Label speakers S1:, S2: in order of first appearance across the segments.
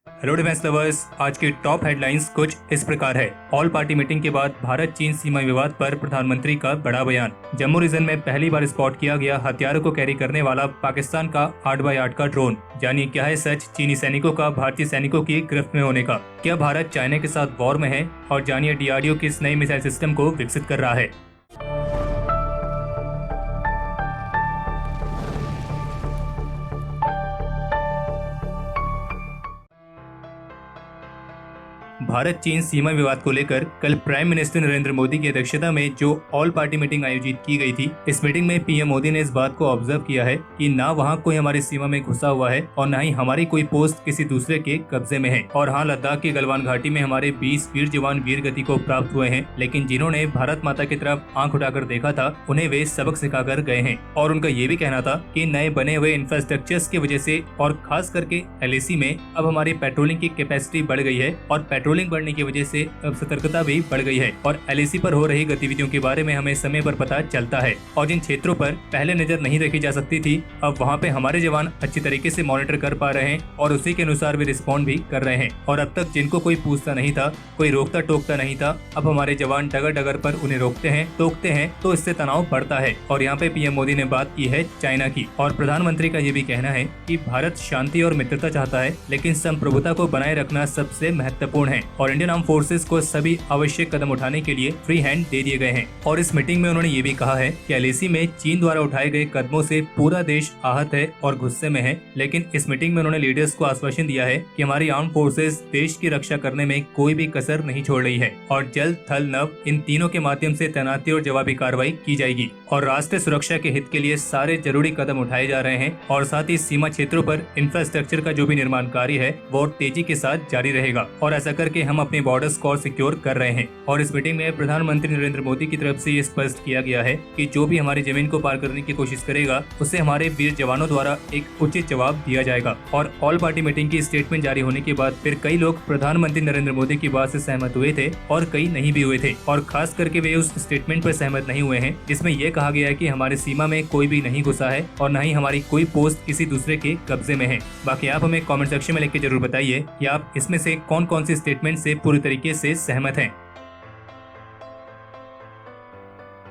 S1: Hello defence lovers, आज की top headlines कुछ इस प्रकार है। ऑल पार्टी मीटिंग के बाद भारत चीन सीमा विवाद पर प्रधानमंत्री का बड़ा बयान। जम्मू रीजन में पहली बार स्पॉट किया गया हथियारों को कैरी करने वाला पाकिस्तान का 8x8 का ड्रोन। जानिए क्या है सच चीनी सैनिकों का भारतीय सैनिकों की गिरफ्त में होने का। क्या भारत चाइना के साथ वॉर में है, और जानिए डीआरडीओ किस नए मिसाइल सिस्टम को विकसित कर रहा है। भारत चीन सीमा विवाद को लेकर कल प्राइम मिनिस्टर नरेंद्र मोदी की अध्यक्षता में जो ऑल पार्टी मीटिंग आयोजित की गई थी, इस मीटिंग में पीएम मोदी ने इस बात को ऑब्जर्व किया है कि ना वहाँ कोई हमारी सीमा में घुसा हुआ है और न ही हमारी कोई पोस्ट किसी दूसरे के कब्जे में है। और हाँ, लद्दाख की गलवान घाटी में हमारे 20 वीर जवान वीर गति को प्राप्त हुए हैं, लेकिन जिन्होंने भारत माता की तरफ आंख उठाकर देखा था उन्हें वे सबक सिखाकर गए हैं। और उनका ये भी कहना था कि नए बने हुए इंफ्रास्ट्रक्चर्स की वजह से और खास करके एलएसी में अब हमारी पेट्रोलिंग की कैपेसिटी बढ़ गई है और पेट्रोलिंग बढ़ने की वजह से अब सतर्कता भी बढ़ गई है और एलएसी पर हो रही गतिविधियों के बारे में हमें समय पर पता चलता है। और जिन क्षेत्रों पर पहले नजर नहीं रखी जा सकती थी, अब वहाँ पे हमारे जवान अच्छी तरीके से मॉनिटर कर पा रहे हैं और उसी के अनुसार वे रिस्पॉन्ड भी कर रहे हैं। और अब तक जिनको कोई पूछता नहीं था, कोई रोकता टोकता नहीं था, अब हमारे जवान डगर डगर पर उन्हें रोकते हैं, टोकते हैं, तो इससे तनाव बढ़ता है। और यहाँ पे पीएम मोदी ने बात की है चाइना की, और प्रधानमंत्री का ये भी कहना है कि भारत शांति और मित्रता चाहता है, लेकिन संप्रभुता को बनाए रखना सबसे महत्वपूर्ण है और इंडियन आर्म फोर्सेस को सभी आवश्यक कदम उठाने के लिए फ्री हैंड दे दिए गए हैं। और इस मीटिंग में उन्होंने ये भी कहा है कि एलएसी में चीन द्वारा उठाए गए कदमों से पूरा देश आहत है और गुस्से में है, लेकिन इस मीटिंग में उन्होंने लीडर्स को आश्वासन दिया है कि हमारी आर्म फोर्सेस देश की रक्षा करने में कोई भी कसर नहीं छोड़ रही है और जल थल नभ इन तीनों के माध्यम से तैनाती और जवाबी कार्रवाई की जाएगी और राष्ट्रीय सुरक्षा के हित के लिए सारे जरूरी कदम उठाए जा रहे हैं। और साथ ही सीमा क्षेत्रों पर इंफ्रास्ट्रक्चर का जो भी निर्माण कार्य है वो तेजी के साथ जारी रहेगा और ऐसा करके हम अपने बॉर्डर्स को सिक्योर कर रहे हैं। और इस मीटिंग में प्रधानमंत्री नरेंद्र मोदी की तरफ से ये स्पष्ट किया गया है कि जो भी हमारी जमीन को पार करने की कोशिश करेगा उसे हमारे वीर जवानों द्वारा एक उचित जवाब दिया जाएगा। और ऑल पार्टी मीटिंग की स्टेटमेंट जारी होने के बाद फिर कई लोग प्रधानमंत्री नरेंद्र मोदी की बात से सहमत हुए थे और कई नहीं भी हुए थे। और खास करके वे उस स्टेटमेंट पर सहमत नहीं हुए हैं जिसमें यह कहा गया है कि हमारी सीमा में कोई भी नहीं घुसा है और न ही हमारी कोई पोस्ट किसी दूसरे के कब्जे में है। बाकी आप हमें कमेंट सेक्शन में लिख के जरूर बताइए कि आप इसमें से कौन कौन सी स्टेटमेंट से पूरी तरीके से सहमत हैं।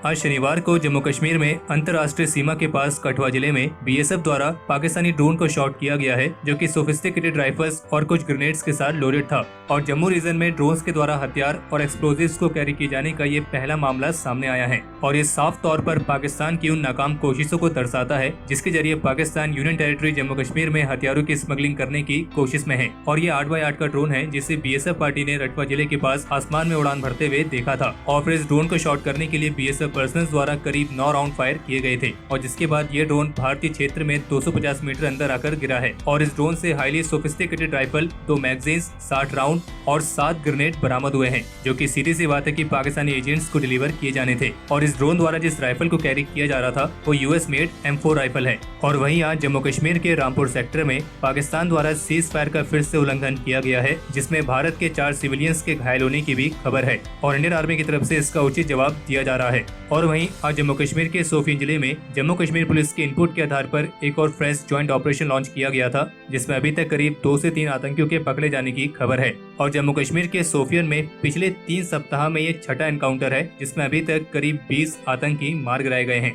S1: आज शनिवार को जम्मू कश्मीर में अंतर्राष्ट्रीय सीमा के पास कठुआ जिले में बीएसएफ द्वारा पाकिस्तानी ड्रोन को शॉट किया गया है, जो कि सोफिस्टिकेटेड राइफल्स और कुछ ग्रेनेड्स के साथ लोडेड था। और जम्मू रीजन में ड्रोन्स के द्वारा हथियार और एक्सप्लोजिव्स को कैरी किए जाने का ये पहला मामला सामने आया है और ये साफ तौर पर पाकिस्तान की उन नाकाम कोशिशों को दर्शाता है जिसके जरिए पाकिस्तान यूनियन टेरिटरी जम्मू कश्मीर में हथियारों की स्मगलिंग करने की कोशिश में है। और ये 8x8 का ड्रोन है जिसे बीएसएफ पार्टी ने रटवा जिले के पास आसमान में उड़ान भरते हुए देखा था और फिर इस ड्रोन को शॉट करने के लिए बीएसएफ पर्सनल द्वारा करीब 9 राउंड फायर किए गए थे और जिसके बाद ये ड्रोन भारतीय क्षेत्र में 250 मीटर अंदर आकर गिरा है। और इस ड्रोन से highly sophisticated rifle, 2 magazines, 60 round और 7 ग्रेनेड बरामद हुए हैं, जो कि सीधी सी बात है कि पाकिस्तानी एजेंट्स को डिलीवर किए जाने थे। और इस ड्रोन द्वारा जिस राइफल को कैरी किया जा रहा था वो यूएस मेड M4 राइफल है। और वहीं आज जम्मू कश्मीर के रामपुर सेक्टर में पाकिस्तान द्वारा सीज फायर का फिर से उल्लंघन किया गया है, जिसमें भारत के 4 सिविलियंस के घायल होने की भी खबर है और इंडियन आर्मी की तरफ से इसका उचित जवाब दिया जा रहा है। और वहीं आज जम्मू कश्मीर के सोफियान जिले में जम्मू कश्मीर पुलिस के इनपुट के आधार पर एक और फ्रेश ज्वाइंट ऑपरेशन लॉन्च किया गया था, जिसमें अभी तक करीब 2 से 3 आतंकियों के पकड़े जाने की खबर है। और जम्मू कश्मीर के सोफियान में पिछले 3 सप्ताह में ये छठा एनकाउंटर है जिसमें अभी तक करीब 20 आतंकी मार गिराए गए हैं।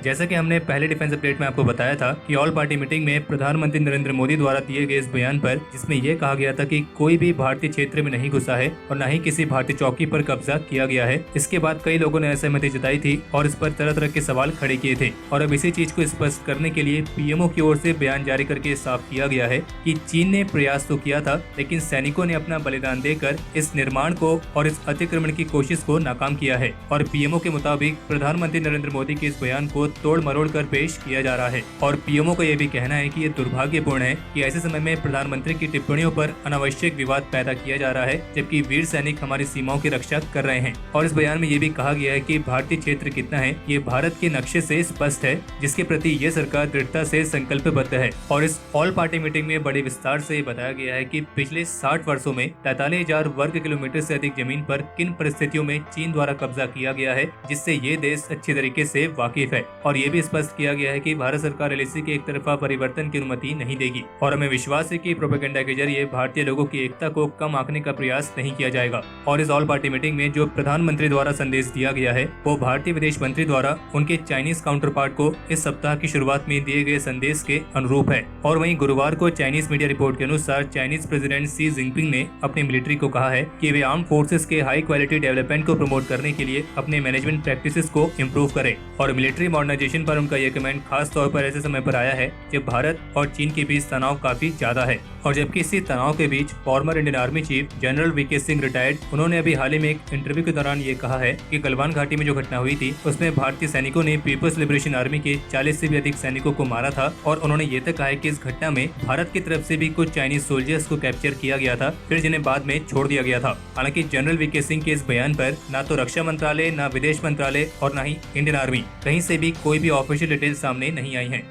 S1: जैसा कि हमने पहले डिफेंस अपडेट में आपको बताया था कि ऑल पार्टी मीटिंग में प्रधानमंत्री नरेंद्र मोदी द्वारा दिए गए इस बयान पर, जिसमें यह कहा गया था कि कोई भी भारतीय क्षेत्र में नहीं घुसा है और न ही किसी भारतीय चौकी पर कब्जा किया गया है, इसके बाद कई लोगों ने असहमति जताई थी और इस पर तरह तरह के सवाल खड़े किए थे। और अब इसी चीज को स्पष्ट करने के लिए पीएमओ की ओर से बयान जारी करके साफ किया गया है कि चीन ने प्रयास तो किया था, लेकिन सैनिकों ने अपना बलिदान देकर इस निर्माण को और इस अतिक्रमण की कोशिश को नाकाम किया है। और पीएमओ के मुताबिक प्रधानमंत्री नरेंद्र मोदी के इस बयान को तोड़ मरोड़ कर पेश किया जा रहा है। और पीएमओ का यह भी कहना है कि यह दुर्भाग्यपूर्ण है कि ऐसे समय में प्रधानमंत्री की टिप्पणियों पर अनावश्यक विवाद पैदा किया जा रहा है, जबकि वीर सैनिक हमारी सीमाओं की रक्षा कर रहे हैं। और इस बयान में ये भी कहा गया है कि भारतीय क्षेत्र कितना है ये भारत के नक्शे से स्पष्ट है, जिसके प्रति ये सरकार दृढ़ता से संकल्पबद्ध है। और इस ऑल पार्टी मीटिंग में बड़े विस्तार से बताया गया है कि पिछले 60 वर्षों में 43,000 वर्ग किलोमीटर से अधिक जमीन पर किन परिस्थितियों में चीन द्वारा कब्जा किया गया है, जिससे ये देश अच्छी तरीके से वाकिफ है। और ये भी स्पष्ट किया गया है कि भारत सरकार एलएसी के एक तरफा परिवर्तन की अनुमति नहीं देगी और हमें विश्वास है कि प्रोपेगेंडा के जरिए भारतीय लोगों की एकता को कम आंकने का प्रयास नहीं किया जाएगा। और इस ऑल पार्टी मीटिंग में जो प्रधानमंत्री द्वारा संदेश दिया गया है वो भारतीय विदेश मंत्री द्वारा उनके चाइनीज काउंटर पार्ट को इस सप्ताह की शुरुआत में दिए गए संदेश के अनुरूप है। और वहीं गुरुवार को चाइनीज मीडिया रिपोर्ट के अनुसार चाइनीज प्रेसिडेंट शी जिनपिंग ने अपनी मिलिट्री को कहा है कि वे आर्म फोर्सेस के हाई क्वालिटी डेवलपमेंट को प्रमोट करने के लिए अपने मैनेजमेंट प्रैक्टिसेस को इम्प्रूव करें। और मिलिट्री मॉडर्नाइजेशन पर उनका यह कमेंट खास तौर पर ऐसे समय पर आया है जब भारत और चीन के बीच तनाव काफी ज्यादा है। और जबकि इसी तनाव के बीच former Indian army chief general VK Singh retired, उन्होंने अभी हाल ही में एक इंटरव्यू के दौरान ये कहा है कि गलवान घाटी में जो घटना हुई थी उसमें भारतीय सैनिकों ने पीपल्स लिबरेशन आर्मी के 40 से भी अधिक सैनिकों को मारा था। और उन्होंने ये तक कहा है कि इस घटना में भारत की तरफ से भी कुछ चाइनीज सोल्जर्स को कैप्चर किया गया था, फिर जिन्हें बाद में छोड़ दिया गया था। हालांकि जनरल वीके सिंह के इस बयान पर ना तो रक्षा मंत्रालय, ना विदेश मंत्रालय और न ही इंडियन आर्मी कहीं से भी कोई भी ऑफिशियल डिटेल सामने नहीं आई है।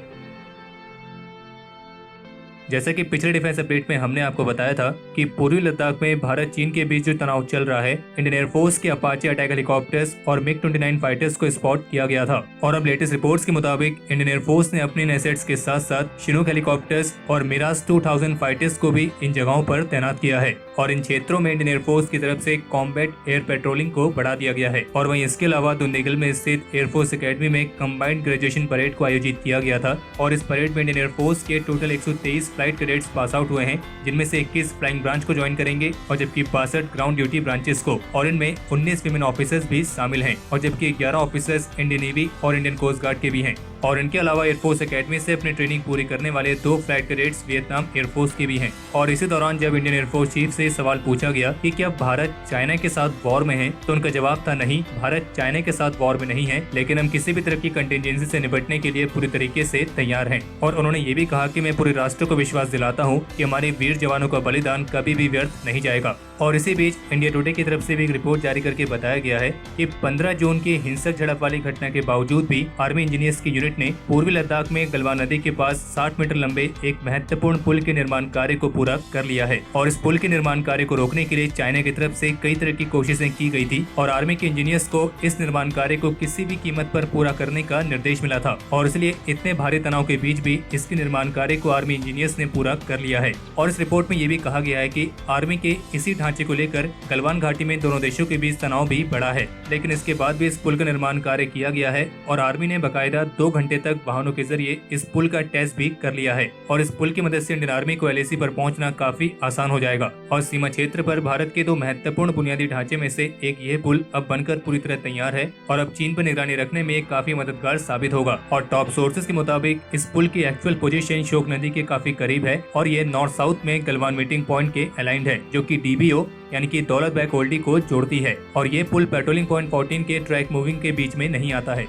S1: जैसा कि पिछले डिफेंस अपडेट में हमने आपको बताया था कि पूर्वी लद्दाख में भारत चीन के बीच जो तनाव चल रहा है, इंडियन एयरफोर्स के अपाचे अटैक हेलीकॉप्टर्स और मिग 29 फाइटर्स को स्पॉट किया गया था। और अब लेटेस्ट रिपोर्ट्स के मुताबिक इंडियन एयरफोर्स ने अपने एसेट्स के साथ साथ शिनूक हेलीकॉप्टर्स और मिराज 2000 फाइटर्स को भी इन जगहों पर तैनात किया है। और इन क्षेत्रों में इंडियन एयरफोर्स की तरफ से कॉम्बैट एयर पेट्रोलिंग को बढ़ा दिया गया है। और वहीं इसके अलावा दुंडीगल में स्थित एयरफोर्स एकेडमी में कंबाइंड ग्रेजुएशन परेड को आयोजित किया गया था। और इस परेड में इंडियन एयरफोर्स के total 123 flight cadets pass out हुए हैं, जिनमें से 21 फ्लाइंग ब्रांच को ज्वाइन करेंगे और जबकि 62 ग्राउंड ड्यूटी ब्रांचेस को, और इनमें 19 विमेन ऑफिसर्स भी शामिल हैं और जबकि 11 ऑफिसर्स इंडियन नेवी और इंडियन कोस्ट गार्ड के भी हैं। और इनके अलावा एयरफोर्स एकेडमी से अपनी ट्रेनिंग पूरी करने वाले 2 फ्लाइट कैडेट्स वियतनाम एयरफोर्स के भी हैं। और इसी दौरान जब इंडियन एयरफोर्स चीफ से सवाल पूछा गया कि क्या भारत चाइना के साथ वॉर में है, तो उनका जवाब था नहीं, भारत चाइना के साथ वॉर में नहीं है, लेकिन हम किसी भी तरह की कंटिजेंसी से निपटने के लिए पूरी तरीके से तैयार हैं। और उन्होंने ये भी कहा कि मैं पूरे राष्ट्र को विश्वास दिलाता हूँ कि हमारे वीर जवानों का बलिदान कभी भी व्यर्थ नहीं जाएगा। और इसी बीच इंडिया टुडे की तरफ से भी एक रिपोर्ट जारी करके बताया गया है कि 15 जून की हिंसक झड़प वाली घटना के बावजूद भी आर्मी इंजीनियर्स की यूनिट ने पूर्वी लद्दाख में गलवान नदी के पास 60 मीटर लंबे एक महत्वपूर्ण पुल के निर्माण कार्य को पूरा कर लिया है। और इस पुल के निर्माण कार्य को रोकने के लिए चाइना की तरफ से कई तरह की कोशिशें की गई थी और आर्मी के इंजीनियर्स को इस निर्माण कार्य को किसी भी कीमत पर पूरा करने का निर्देश मिला था। और इसलिए इतने भारी तनाव के बीच भी इसके निर्माण कार्य को आर्मी इंजीनियर्स ने पूरा कर लिया है। और इस रिपोर्ट में ये भी कहा गया है कि आर्मी के इसी ढांचे को लेकर गलवान घाटी में दोनों देशों के बीच तनाव भी बढ़ा है, लेकिन इसके बाद भी इस पुल का निर्माण कार्य किया गया है और आर्मी ने बकायदा 2 घंटे तक वाहनों के जरिए इस पुल का टेस्ट भी कर लिया है। और इस पुल की मदद से इंडियन आर्मी को एलएसी पर पहुंचना काफी आसान हो जाएगा। और सीमा क्षेत्र पर भारत के 2 महत्वपूर्ण बुनियादी ढांचे में से एक यह पुल अब बनकर पूरी तरह तैयार है और अब चीन पर निगरानी रखने में काफी मददगार साबित होगा। और टॉप सोर्सेज के मुताबिक इस पुल की एक्चुअल पोजीशन शोक नदी के काफी करीब है और ये नॉर्थ साउथ में गलवान मीटिंग पॉइंट के अलाइंड है, जो कि डीबीओ यानी कि दौलत बैग ओल्डी को जोड़ती है। और ये पुल पेट्रोलिंग पॉइंट 14 के ट्रैक मूविंग के बीच में नहीं आता है।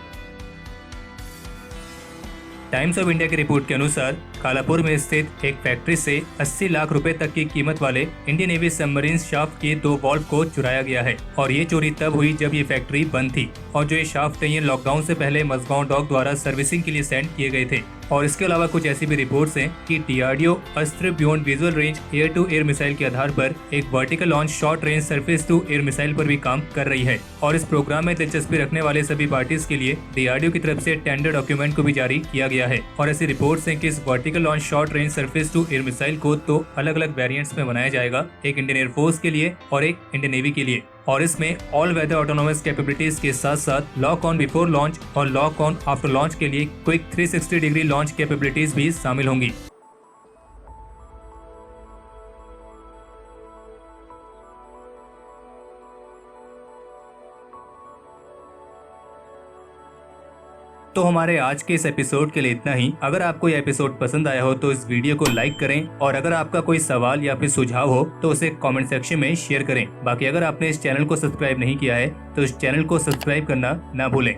S1: टाइम्स ऑफ इंडिया की रिपोर्ट के अनुसार कालापुर में स्थित एक फैक्ट्री से 80 लाख रुपए तक की कीमत वाले इंडियन नेवी सबमरीन शाफ्ट के 2 वाल्व को चुराया गया है। और ये चोरी तब हुई जब ये फैक्ट्री बंद थी और जो ये शाफ्ट है ये लॉकडाउन से पहले मजगांव डॉक द्वारा सर्विसिंग के लिए सेंड किए गए थे। और इसके अलावा कुछ ऐसी भी रिपोर्ट्स हैं कि DRDO Astra beyond visual range air to air missile के आधार पर एक vertical launch short range surface to air missile पर भी काम कर रही है। और इस प्रोग्राम में दिलचस्पी रखने वाले सभी पार्टीज के लिए डीआरडीओ की तरफ से टेंडर डॉक्यूमेंट को भी जारी किया गया है। और ऐसी रिपोर्ट्स हैं कि इस vertical launch short range surface to air missile को 2 अलग-अलग वेरिएंट्स में बनाया जाएगा, एक इंडियन एयरफोर्स के लिए और एक इंडियन नेवी के लिए। और इसमें ऑल वेदर ऑटोनोमस कैपेबिलिटीज के साथ साथ लॉक ऑन बिफोर लॉन्च और लॉक ऑन आफ्टर लॉन्च के लिए क्विक 360 डिग्री लॉन्च कैपेबिलिटीज भी शामिल होंगी। तो हमारे आज के इस एपिसोड के लिए इतना ही। अगर आपको यह एपिसोड पसंद आया हो तो इस वीडियो को लाइक करें और अगर आपका कोई सवाल या फिर सुझाव हो तो उसे कमेंट सेक्शन में शेयर करें। बाकी अगर आपने इस चैनल को सब्सक्राइब नहीं किया है तो इस चैनल को सब्सक्राइब करना ना भूलें।